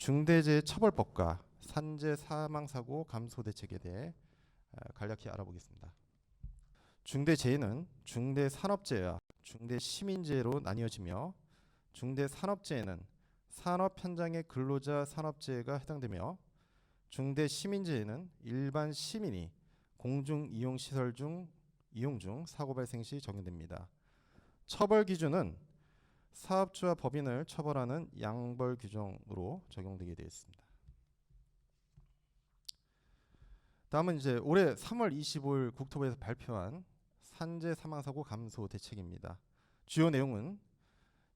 중대재해처벌법과 산재 사망사고 감소 대책에 대해 간략히 알아보겠습니다. 중대재해는 중대산업재해와 중대시민재해로 나뉘어지며 중대산업재해는 산업 현장의 근로자 산업재해가 해당되며 중대시민재해는 일반 시민이 공중이용시설 이용 중 사고 발생 시 적용됩니다. 처벌 기준은 사업주와 법인을 처벌하는 양벌 규정으로 적용되게 되어 있습니다. 다음은 이제 올해 3월 25일 국토부에서 발표한 산재 사망사고 감소 대책입니다. 주요 내용은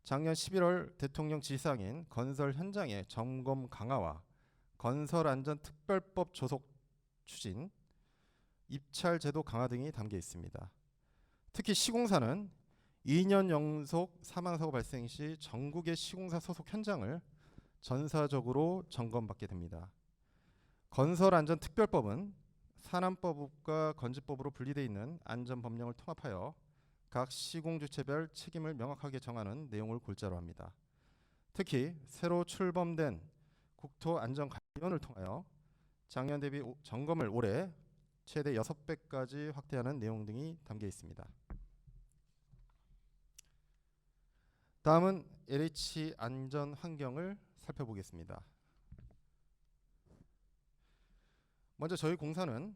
작년 11월 대통령 지시사항인 건설 현장의 점검 강화와 건설안전특별법 조속 추진, 입찰 제도 강화 등이 담겨 있습니다. 특히 시공사는 2년 연속 사망사고 발생 시 전국의 시공사 소속 현장을 전사적으로 점검받게 됩니다. 건설안전특별법은 산안법과 건지법으로 분리되어 있는 안전법령을 통합하여 각 시공주체별 책임을 명확하게 정하는 내용을 골자로 합니다. 특히 새로 출범된 국토안전관리원을 통하여 작년 대비 점검을 올해 최대 6배까지 확대하는 내용 등이 담겨 있습니다. 다음은 LH 안전 환경을 살펴보겠습니다. 먼저 저희 공사는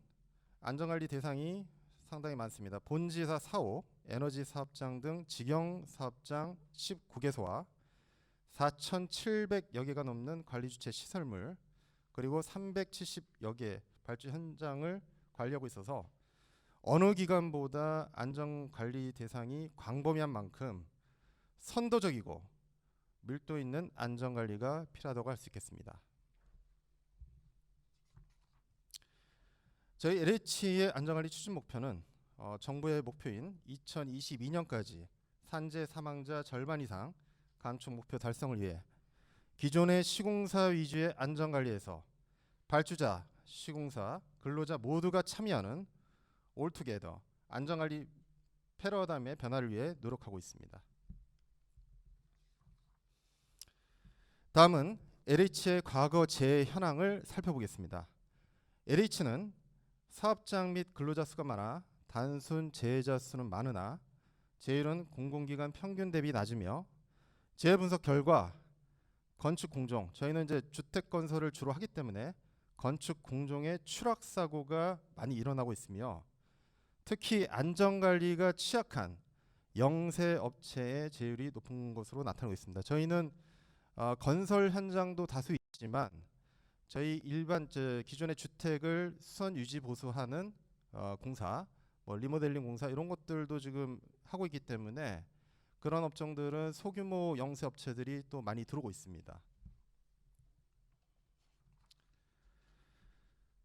안전관리 대상이 상당히 많습니다. 본지사 4호, 에너지 사업장 등 직영 사업장 19개소와 4,700여 개가 넘는 관리주체 시설물, 그리고 370여 개 발주 현장을 관리하고 있어서 어느 기관보다 안전관리 대상이 광범위한 만큼 선도적이고 밀도 있는 안전관리가 필요하다고 할 수 있겠습니다. 저희 LH의 안전관리 추진 목표는 정부의 목표인 2022년까지 산재 사망자 절반 이상 감축 목표 달성을 위해 기존의 시공사 위주의 안전관리에서 발주자, 시공사, 근로자 모두가 참여하는 올투게더 안전관리 패러다임의 변화를 위해 노력하고 있습니다. 다음은 LH의 과거 재해 현황을 살펴보겠습니다. LH는 사업장 및 근로자 수가 많아 단순 재해자 수는 많으나 재율은 공공기관 평균 대비 낮으며 재해 분석 결과 건축 공종, 저희는 이제 주택 건설을 주로 하기 때문에 건축 공종의 추락 사고가 많이 일어나고 있으며 특히 안전관리가 취약한 영세 업체의 재율이 높은 것으로 나타나고 있습니다. 저희는 건설 현장도 다수 있지만 저희 일반 기존의 주택을 수선 유지 보수하는 공사, 리모델링 공사 이런 것들도 지금 하고 있기 때문에 그런 업종들은 소규모 영세 업체들이 또 많이 들어오고 있습니다.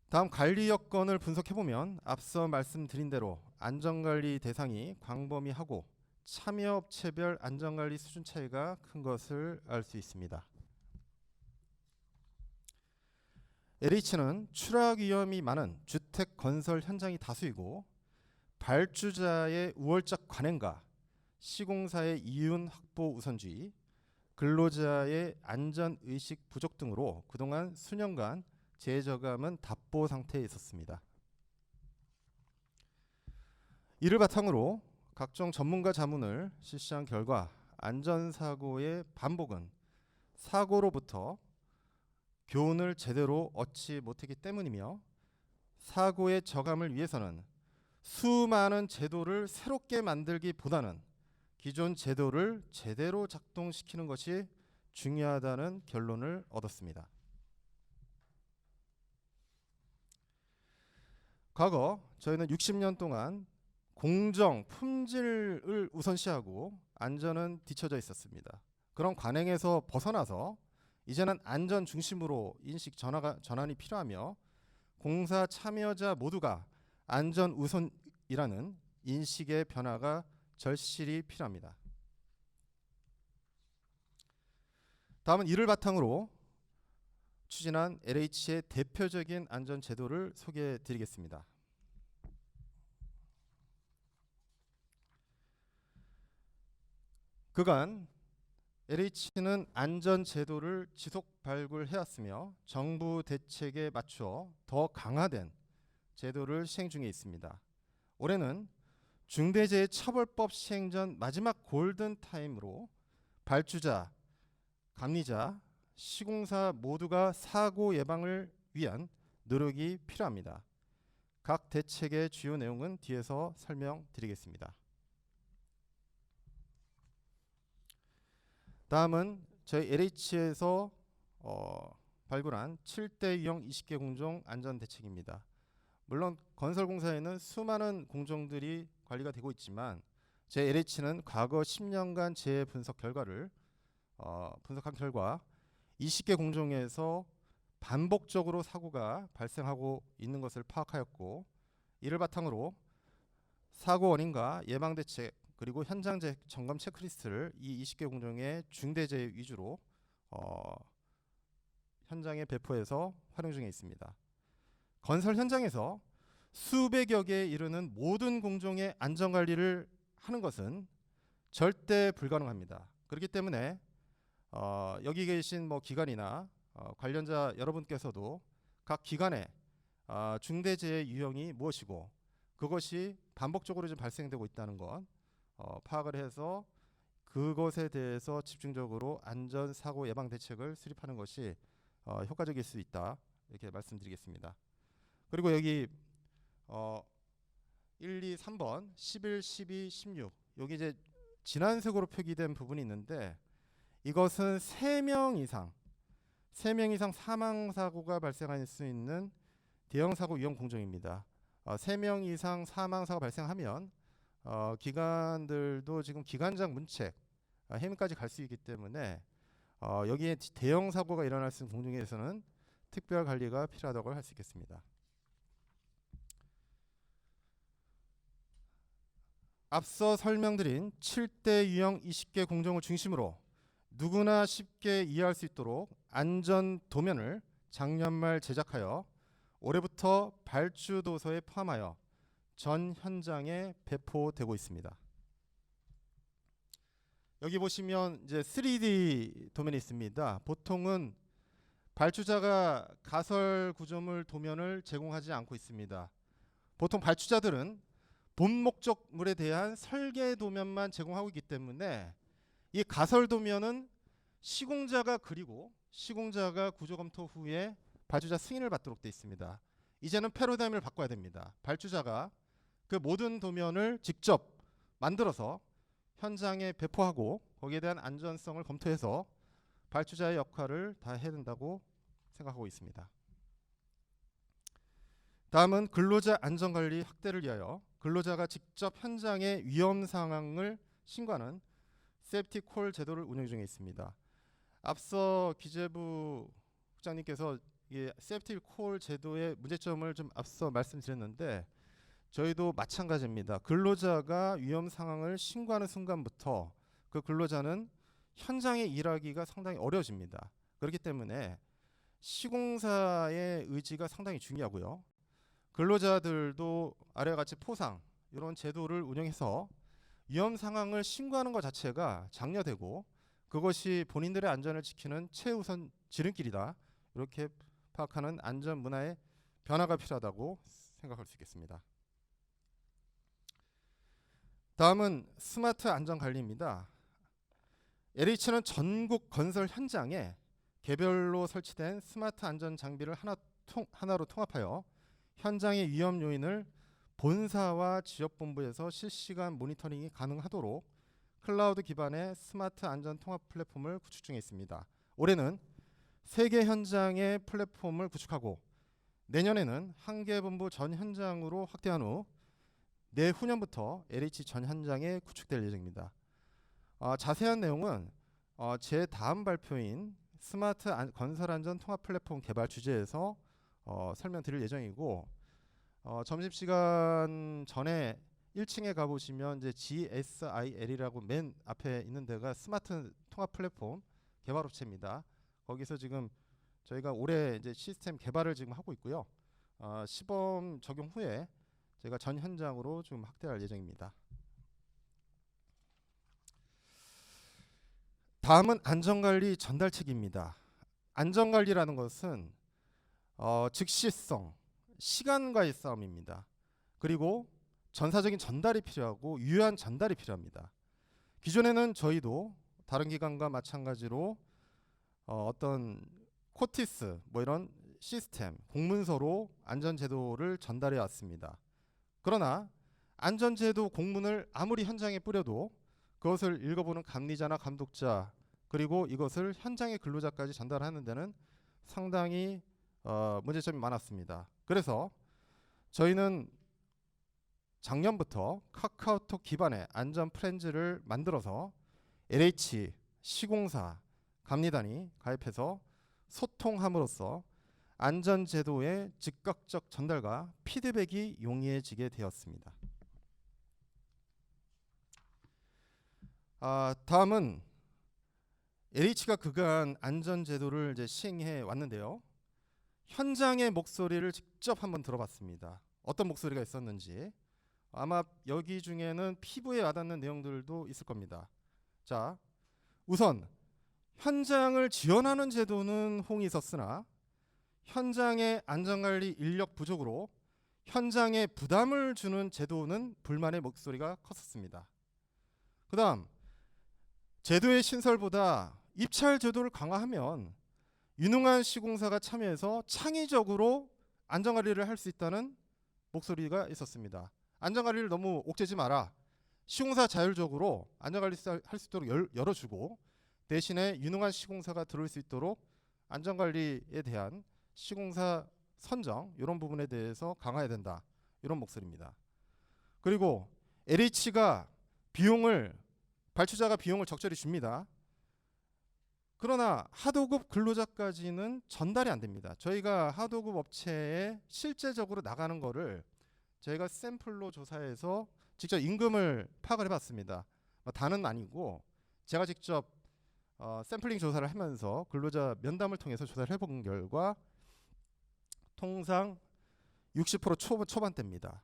다음 관리 여건을 분석해보면 앞서 말씀드린 대로 안전관리 대상이 광범위하고 참여업체별 안전관리 수준 차이가 큰 것을 알 수 있습니다. LH는 추락 위험이 많은 주택 건설 현장이 다수이고 발주자의 우월적 관행과 시공사의 이윤 확보 우선주의, 근로자의 안전의식 부족 등으로 그동안 수년간 재해 저감은 답보 상태에 있었습니다. 이를 바탕으로 각종 전문가 자문을 실시한 결과 안전사고의 반복은 사고로부터 교훈을 제대로 얻지 못했기 때문이며 사고의 저감을 위해서는 수많은 제도를 새롭게 만들기보다는 기존 제도를 제대로 작동시키는 것이 중요하다는 결론을 얻었습니다. 과거 저희는 60년 동안 공정, 품질을 우선시하고 안전은 뒤처져 있었습니다. 그런 관행에서 벗어나서 이제는 안전 중심으로 인식 전환이 필요하며 공사 참여자 모두가 안전 우선이라는 인식의 변화가 절실히 필요합니다. 다음은 이를 바탕으로 추진한 LH의 대표적인 안전 제도를 소개해 드리겠습니다. 그간 LH는 안전 제도를 지속 발굴해왔으며 정부 대책에 맞추어 더 강화된 제도를 시행 중에 있습니다. 올해는 중대재해처벌법 시행 전 마지막 골든 타임으로 발주자, 감리자, 시공사 모두가 사고 예방을 위한 노력이 필요합니다. 각 대책의 주요 내용은 뒤에서 설명드리겠습니다. 다음은 저희 LH에서 발굴한 7대 유형 20개 공정 안전 대책입니다. 물론 건설공사에는 수많은 공정들이 관리가 되고 있지만 제 LH는 과거 10년간 재해 분석 결과를 분석한 결과 20개 공정에서 반복적으로 사고가 발생하고 있는 것을 파악하였고, 이를 바탕으로 사고 원인과 예방 대책 그리고 현장 점검 체크리스트를 이 20개 공정의 중대재해 위주로 현장에 배포해서 활용 중에 있습니다. 건설 현장에서 수백여 개에 이르는 모든 공정의 안전관리를 하는 것은 절대 불가능합니다. 그렇기 때문에 여기 계신 기관이나 관련자 여러분께서도 각 기관의 중대재해 유형이 무엇이고 그것이 반복적으로 좀 발생되고 있다는 것 파악을 해서 그것에 대해서 집중적으로 안전사고 예방 대책을 수립하는 것이 효과적일 수 있다, 이렇게 말씀드리겠습니다. 그리고 여기 1, 2, 3번 11, 12, 16 여기 이제 진한색으로 표기된 부분이 있는데 이것은 3명 이상 사망사고가 발생할 수 있는 대형사고 위험 공정입니다. 3명 이상 사망사고가 발생하면 기관들도 지금 기관장 문책 해임까지 갈 수 있기 때문에 여기에 대형사고가 일어날 수 있는 공정에서는 특별 관리가 필요하다고 할 수 있겠습니다. 앞서 설명드린 7대 유형 20개 공정을 중심으로 누구나 쉽게 이해할 수 있도록 안전 도면을 작년 말 제작하여 올해부터 발주 도서에 포함하여 전 현장에 배포되고 있습니다. 여기 보시면 이제 3D 도면이 있습니다. 보통은 발주자가 가설 구조물 도면을 제공하지 않고 있습니다. 보통 발주자들은 본 목적물에 대한 설계 도면만 제공하고 있기 때문에 이 가설 도면은 시공자가 그리고 시공자가 구조 검토 후에 발주자 승인을 받도록 되어 있습니다. 이제는 패러다임을 바꿔야 됩니다. 발주자가 그 모든 도면을 직접 만들어서 현장에 배포하고 거기에 대한 안전성을 검토해서 발주자의 역할을 다 해야 된다고 생각하고 있습니다. 다음은 근로자 안전관리 확대를 위하여 근로자가 직접 현장의 위험 상황을 신고하는 세이프티 콜 제도를 운영 중에 있습니다. 앞서 기재부 국장님께서 이 세이프티 콜 제도의 문제점을 좀 앞서 말씀드렸는데 저희도 마찬가지입니다. 근로자가 위험 상황을 신고하는 순간부터 그 근로자는 현장에 일하기가 상당히 어려워집니다. 그렇기 때문에 시공사의 의지가 상당히 중요하고요. 근로자들도 아래와 같이 포상 이런 제도를 운영해서 위험 상황을 신고하는 것 자체가 장려되고 그것이 본인들의 안전을 지키는 최우선 지름길이다, 이렇게 파악하는 안전 문화의 변화가 필요하다고 생각할 수 있겠습니다. 다음은 스마트 안전관리입니다. LH는 전국 건설 현장에 개별로 설치된 스마트 안전 장비를 하나로 통합하여 현장의 위험 요인을 본사와 지역본부에서 실시간 모니터링이 가능하도록 클라우드 기반의 스마트 안전 통합 플랫폼을 구축 중에 있습니다. 올해는 3개 현장의 플랫폼을 구축하고 내년에는 한 개 본부 전 현장으로 확대한 후 내후년부터 LH 전 현장에 구축될 예정입니다. 자세한 내용은 제 다음 발표인 스마트 건설 안전 통합 플랫폼 개발 주제에서 설명드릴 예정이고, 점심시간 전에 1층에 가보시면 이제 GSIL이라고 맨 앞에 있는 데가 스마트 통합 플랫폼 개발업체입니다. 거기서 지금 저희가 올해 이제 시스템 개발을 지금 하고 있고요. 시범 적용 후에 제가 전 현장으로 좀 확대할 예정입니다. 다음은 안전관리 전달책입니다. 안전관리라는 것은 즉시성, 시간과의 싸움입니다. 그리고 전사적인 전달이 필요하고 유효한 전달이 필요합니다. 기존에는 저희도 다른 기관과 마찬가지로 어떤 코티스 뭐 이런 시스템, 공문서로 안전제도를 전달해 왔습니다. 그러나 안전제도 공문을 아무리 현장에 뿌려도 그것을 읽어보는 감리자나 감독자 그리고 이것을 현장의 근로자까지 전달하는 데는 상당히 문제점이 많았습니다. 그래서 저희는 작년부터 카카오톡 기반의 안전 프렌즈를 만들어서 LH, 시공사, 감리단이 가입해서 소통함으로써 안전제도의 즉각적 전달과 피드백이 용이해지게 되었습니다. 다음은 LH가 그간 안전제도를 이제 시행해 왔는데요. 현장의 목소리를 직접 한번 들어봤습니다. 어떤 목소리가 있었는지. 아마 여기 중에는 피부에 와닿는 내용들도 있을 겁니다. 자, 우선 현장을 지원하는 제도는 호응이 있었으나 현장의 안전관리 인력 부족으로 현장에 부담을 주는 제도는 불만의 목소리가 컸었습니다. 그 다음 제도의 신설보다 입찰 제도를 강화하면 유능한 시공사가 참여해서 창의적으로 안전관리를 할 수 있다는 목소리가 있었습니다. 안전관리를 너무 옥죄지 마라. 시공사 자율적으로 안전관리 할 수 있도록 열어주고 대신에 유능한 시공사가 들어올 수 있도록 안전관리에 대한 시공사 선정 이런 부분에 대해서 강화해야 된다. 이런 목소리입니다. 그리고 LH가 발주자가 비용을 적절히 줍니다. 그러나 하도급 근로자까지는 전달이 안 됩니다. 저희가 하도급 업체에 실제적으로 나가는 거를 저희가 샘플로 조사해서 직접 임금을 파악을 해봤습니다. 다는 아니고 제가 직접 샘플링 조사를 하면서 근로자 면담을 통해서 조사를 해본 결과 통상 60% 초반대입니다.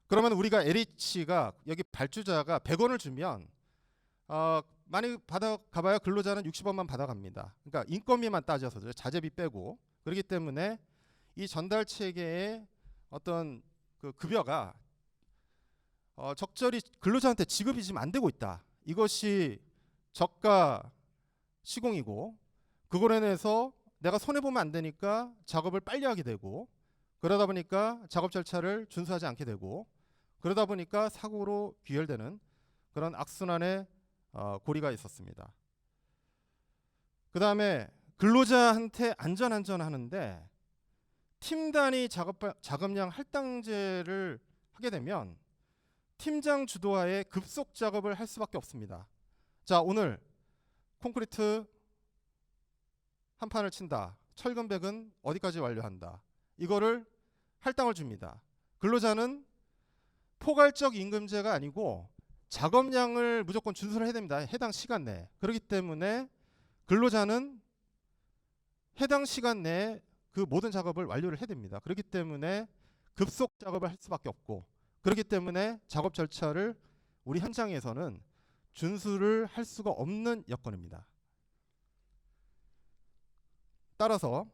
그러면 우리가 LH가 여기 발주자가 100원을 주면 많이 받아가봐야 근로자는 60원만 받아갑니다. 그러니까 인건비만 따져서 자재비 빼고 그렇기 때문에 이 전달 체계의 어떤 그 급여가 적절히 근로자한테 지급이 지금 안 되고 있다. 이것이 저가 시공이고 그걸로 인해서 내가 손해보면 안 되니까 작업을 빨리 하게 되고 그러다 보니까 작업 절차를 준수하지 않게 되고 그러다 보니까 사고로 귀결되는 그런 악순환의 고리가 있었습니다. 그 다음에 근로자한테 안전 하는데 팀 단위 작업량 할당제를 하게 되면 팀장 주도하에 급속 작업을 할 수밖에 없습니다. 자, 오늘 콘크리트 한 판을 친다. 철근백은 어디까지 완료한다. 이거를 할당을 줍니다. 근로자는 포괄적 임금제가 아니고 작업량을 무조건 준수를 해야 됩니다. 해당 시간 내에. 그렇기 때문에 근로자는 해당 시간 내에 그 모든 작업을 완료를 해야 됩니다. 그렇기 때문에 급속 작업을 할 수밖에 없고 그렇기 때문에 작업 절차를 우리 현장에서는 준수를 할 수가 없는 여건입니다. 따라서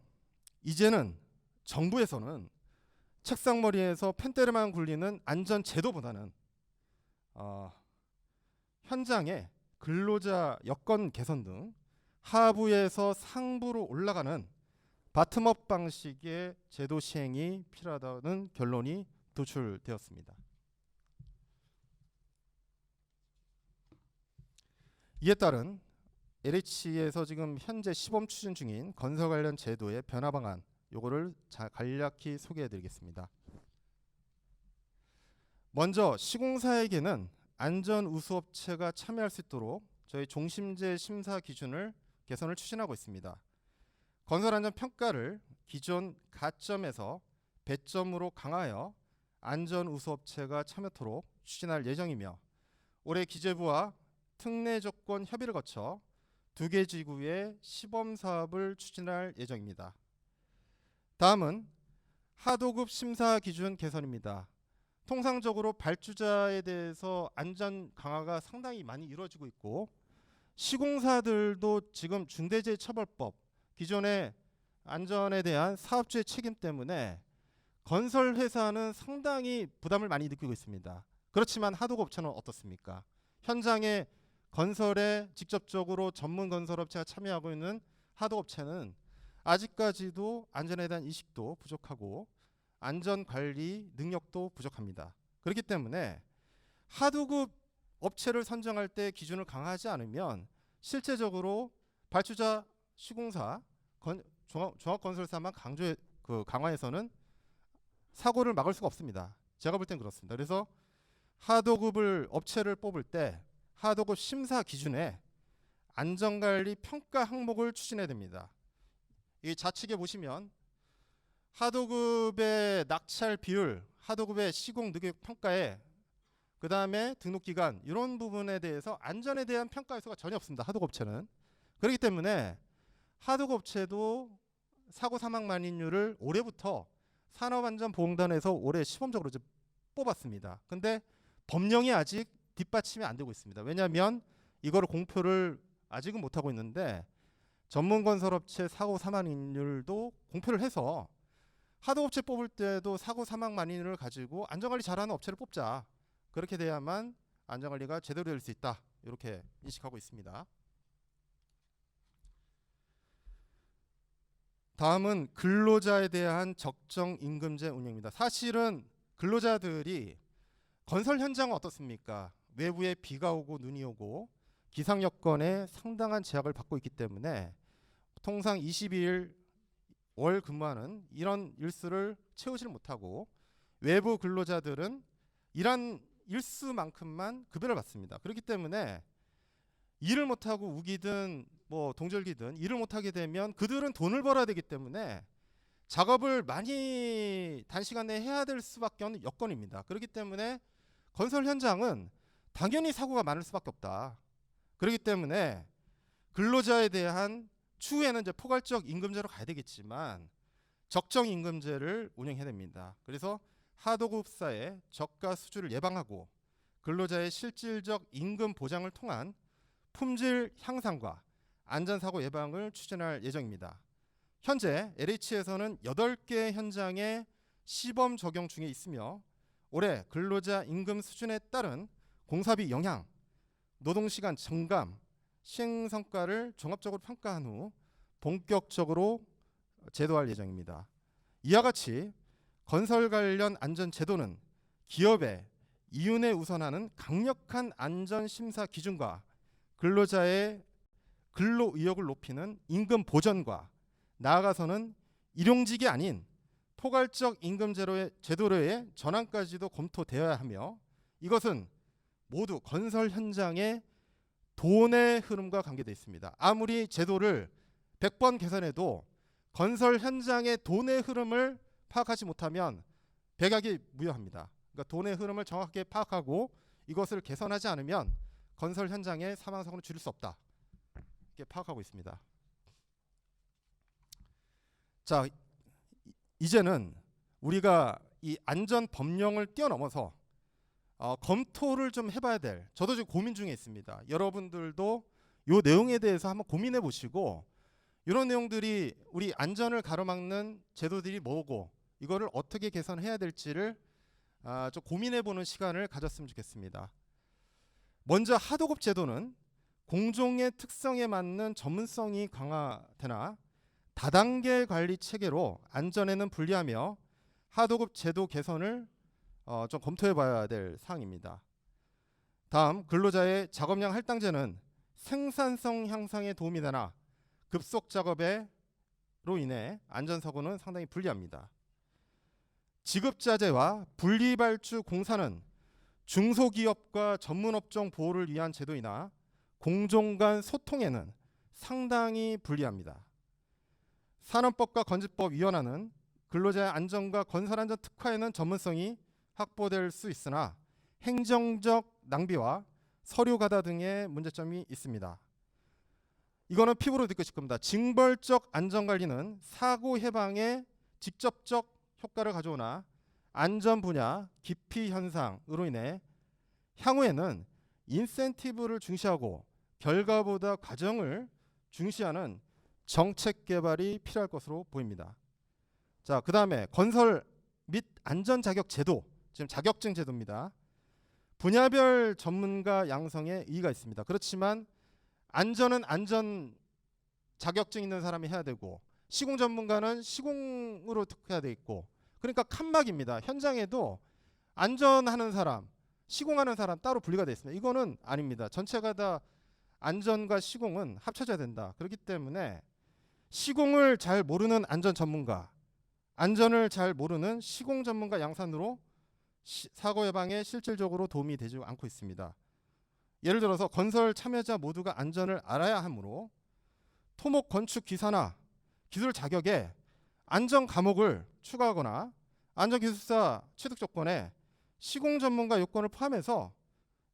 이제는 정부에서는 책상머리에서 펜대를만 굴리는 안전 제도보다는 현장의 근로자 여건 개선 등 하부에서 상부로 올라가는 바텀업 방식의 제도 시행이 필요하다는 결론이 도출되었습니다. 이에 따른 LH에서 지금 현재 시범 추진 중인 건설 관련 제도의 변화 방안 요거를 간략히 소개해 드리겠습니다. 먼저 시공사에게는 안전 우수업체가 참여할 수 있도록 저희 종심제 심사 기준을 개선을 추진하고 있습니다. 건설 안전 평가를 기존 가점에서 배점으로 강화하여 안전 우수업체가 참여토록 추진할 예정이며 올해 기재부와 특례 조건 협의를 거쳐 2개 지구의 시범 사업을 추진할 예정입니다. 다음은 하도급 심사 기준 개선입니다. 통상적으로 발주자에 대해서 안전 강화가 상당히 많이 이루어지고 있고 시공사들도 지금 중대재해처벌법 기존의 안전에 대한 사업주의 책임 때문에 건설 회사는 상당히 부담을 많이 느끼고 있습니다. 그렇지만 하도급업체는 어떻습니까? 현장에 건설에 직접적으로 전문 건설업체가 참여하고 있는 하도업체는 아직까지도 안전에 대한 인식도 부족하고 안전관리 능력도 부족합니다. 그렇기 때문에 하도급 업체를 선정할 때 기준을 강화하지 않으면 실제적으로 발주자, 시공사, 종합건설사만 강화해서는 사고를 막을 수가 없습니다. 제가 볼 땐 그렇습니다. 그래서 하도급을 업체를 뽑을 때 하도급 심사 기준에 안전관리 평가 항목을 추진해야 됩니다. 이 좌측에 보시면 하도급의 낙찰 비율, 하도급의 시공 능력 평가에 그 다음에 등록기간 이런 부분에 대해서 안전에 대한 평가 요소가 전혀 없습니다. 하도급업체는. 그렇기 때문에 하도급업체도 사고 사망 만인율을 올해부터 산업안전보험단에서 올해 시범적으로 이제 뽑았습니다. 근데 법령이 아직 뒷받침이 안 되고 있습니다. 왜냐하면 이거를 공표를 아직은 못하고 있는데 전문건설업체 사고 사망인율도 공표를 해서 하도업체 뽑을 때도 사고 사망 만인율을 가지고 안전관리 잘하는 업체를 뽑자. 그렇게 돼야만 안전관리가 제대로 될 수 있다. 이렇게 인식하고 있습니다. 다음은 근로자에 대한 적정임금제 운영입니다. 사실은 근로자들이 건설 현장은 어떻습니까? 외부에 비가 오고 눈이 오고 기상 여건에 상당한 제약을 받고 있기 때문에 통상 22일 월 근무하는 이런 일수를 채우질 못하고 외부 근로자들은 일한 일수만큼만 급여를 받습니다. 그렇기 때문에 일을 못하고 우기든 뭐 동절기든 일을 못하게 되면 그들은 돈을 벌어야 되기 때문에 작업을 많이 단시간 내에 해야 될 수밖에 없는 여건입니다. 그렇기 때문에 건설 현장은 당연히 사고가 많을 수밖에 없다. 그렇기 때문에 근로자에 대한 추후에는 이제 포괄적 임금제로 가야 되겠지만 적정 임금제를 운영해야 됩니다. 그래서 하도급사의 저가 수주를 예방하고 근로자의 실질적 임금 보장을 통한 품질 향상과 안전사고 예방을 추진할 예정입니다. 현재 LH에서는 8개 현장에 시범 적용 중에 있으며 올해 근로자 임금 수준에 따른 공사비 영향, 노동시간 증감, 시행성과를 종합적으로 평가한 후 본격적으로 제도할 예정입니다. 이와 같이 건설 관련 안전제도는 기업의 이윤에 우선하는 강력한 안전심사 기준과 근로자의 근로의욕을 높이는 임금 보전과 나아가서는 일용직이 아닌 포괄적 임금 제도로의 전환까지도 검토되어야 하며 이것은 모두 건설 현장의 돈의 흐름과 관계되어 있습니다. 아무리 제도를 100번 개선해도 건설 현장의 돈의 흐름을 파악하지 못하면 백약이 무효합니다. 그러니까 돈의 흐름을 정확하게 파악하고 이것을 개선하지 않으면 건설 현장의 사망사고는 줄일 수 없다. 이렇게 파악하고 있습니다. 자, 이제는 우리가 이 안전 법령을 뛰어넘어서 검토를 좀 해봐야 될, 저도 지금 고민 중에 있습니다. 여러분들도 이 내용에 대해서 한번 고민해 보시고 이런 내용들이 우리 안전을 가로막는 제도들이 뭐고 이거를 어떻게 개선해야 될지를 좀 고민해 보는 시간을 가졌으면 좋겠습니다. 먼저 하도급 제도는 공종의 특성에 맞는 전문성이 강화되나 다단계 관리 체계로 안전에는 불리하며 하도급 제도 개선을 좀 검토해 봐야 될 사항입니다. 다음, 근로자의 작업량 할당제는 생산성 향상에 도움이 되나 급속 작업으로 인해 안전사고는 상당히 불리합니다. 지급자재와 분리발주 공사는 중소기업과 전문업종 보호를 위한 제도이나 공종 간 소통에는 상당히 불리합니다. 산업법과 건축법 위원회는 근로자의 안전과 건설안전 특화에는 전문성이 확보될 수 있으나 행정적 낭비와 서류 가다 등의 문제점이 있습니다. 이거는 피부로 느끼실 겁니다. 징벌적 안전관리는 사고 예방에 직접적 효과를 가져오나 안전 분야 기피 현상으로 인해 향후에는 인센티브를 중시하고 결과보다 과정을 중시하는 정책 개발이 필요할 것으로 보입니다. 자, 그다음에 건설 및 안전 자격 제도, 지금 자격증 제도입니다. 분야별 전문가 양성에 이의가 있습니다. 그렇지만 안전은 안전 자격증 있는 사람이 해야 되고 시공 전문가는 시공으로 특화해야 돼 있고, 그러니까 칸막입니다. 현장에도 안전하는 사람, 시공하는 사람 따로 분리가 되어 있습니다. 이거는 아닙니다. 전체가 다 안전과 시공은 합쳐져야 된다. 그렇기 때문에 시공을 잘 모르는 안전 전문가, 안전을 잘 모르는 시공 전문가 양산으로 사고 예방에 실질적으로 도움이 되지 않고 있습니다. 예를 들어서 건설 참여자 모두가 안전을 알아야 하므로 토목 건축 기사나 기술 자격에 안전 과목을 추가하거나 안전기술사 취득 조건에 시공 전문가 요건을 포함해서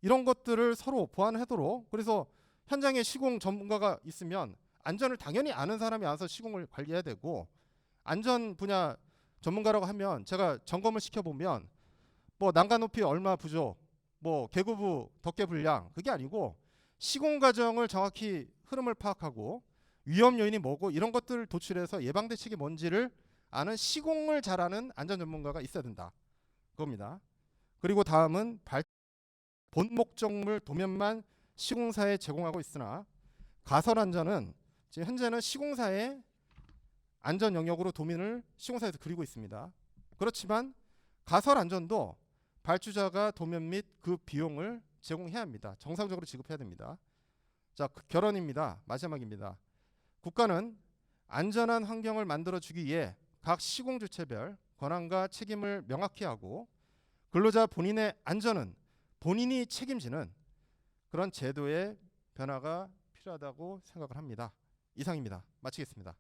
이런 것들을 서로 보완하도록, 그래서 현장에 시공 전문가가 있으면 안전을 당연히 아는 사람이 와서 시공을 관리해야 되고, 안전 분야 전문가라고 하면 제가 점검을 시켜보면 뭐 난간 높이 얼마 부족, 뭐 개구부 덮개 불량, 그게 아니고 시공 과정을 정확히 흐름을 파악하고 위험 요인이 뭐고 이런 것들을 도출해서 예방 대책이 뭔지를 아는 시공을 잘하는 안전 전문가가 있어야 된다. 그겁니다. 그리고 다음은 본 목적물 도면만 시공사에 제공하고 있으나 가설 안전은 지금 현재는 시공사의 안전 영역으로 도면을 시공사에서 그리고 있습니다. 그렇지만 가설 안전도 발주자가 도면 및 그 비용을 제공해야 합니다. 정상적으로 지급해야 됩니다. 자, 결론입니다. 마지막입니다. 국가는 안전한 환경을 만들어주기 위해 각 시공 주체별 권한과 책임을 명확히 하고 근로자 본인의 안전은 본인이 책임지는 그런 제도의 변화가 필요하다고 생각을 합니다. 이상입니다. 마치겠습니다.